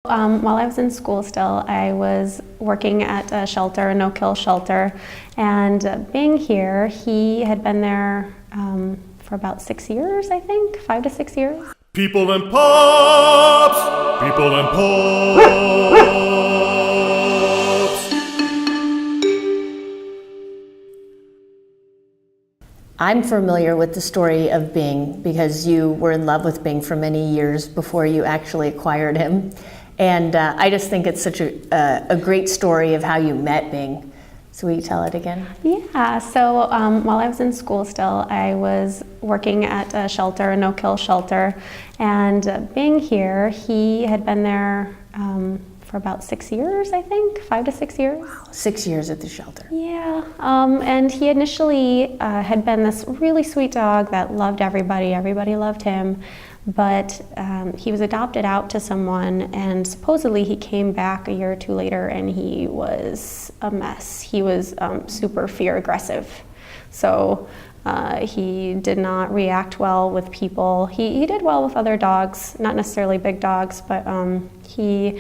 While I was in school still, I was working at a shelter, a no-kill shelter, and Bing here, he had been there for about 6 years, I think, 5 to 6 years. People and pups! People and pups! I'm familiar with the story of Bing because you were in love with Bing for many years before you actually acquired him. And I just think it's such a great story of how you met Bing. So will you tell it again? Yeah, so while I was in school still, I was working at a shelter, a no-kill shelter, and Bing here, he had been there for about 6 years, I think, 5 to 6 years. Wow, 6 years at the shelter. Yeah, and he initially had been this really sweet dog that loved everybody. Everybody loved him. But he was adopted out to someone, and supposedly he came back a year or two later and he was a mess. He was super fear aggressive. So he did not react well with people. He did well with other dogs, not necessarily big dogs, but he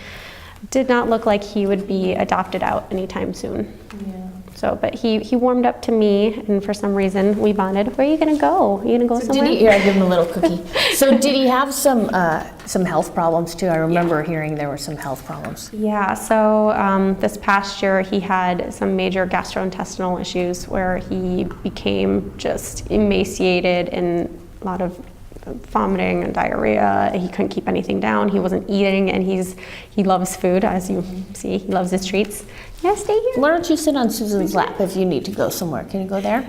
did not look like he would be adopted out anytime soon. Yeah. So, but he warmed up to me, and for some reason we bonded. Where are you gonna go? Are you gonna go somewhere? Here, I give him a little cookie. So did he have some health problems too? I remember hearing there were some health problems. Yeah, so this past year he had some major gastrointestinal issues where he became just emaciated and a lot of vomiting and diarrhea. He couldn't keep anything down. He wasn't eating, and he loves food, as you see. He loves his treats. Yeah, stay here. Why don't you sit on Susan's lap if you need to go somewhere? Can you go there?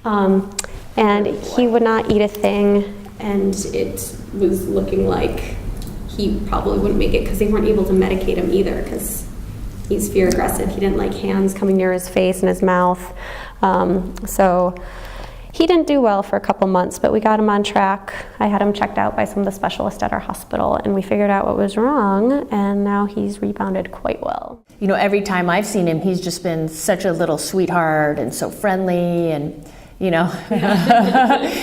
And he would not eat a thing, and it was looking like he probably wouldn't make it because they weren't able to medicate him either because he's fear aggressive. He didn't like hands coming near his face and his mouth. So he didn't do well for a couple months, but we got him on track. I had him checked out by some of the specialists at our hospital, and we figured out what was wrong, and now he's rebounded quite well. You know, every time I've seen him, he's just been such a little sweetheart and so friendly, and, you know,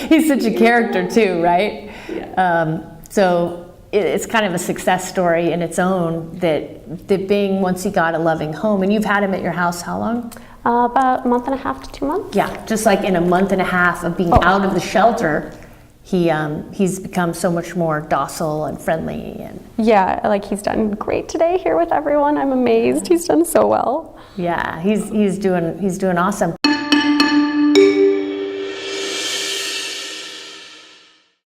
he's such a character too, right? Yeah. So it's kind of a success story in its own that Bing, once he got a loving home, and you've had him at your house how long? About a month and a half to 2 months. Yeah, just like in a month and a half of being out of the shelter, he's become so much more docile and friendly. And yeah, like he's done great today here with everyone. I'm amazed. He's done so well. Yeah, he's doing awesome.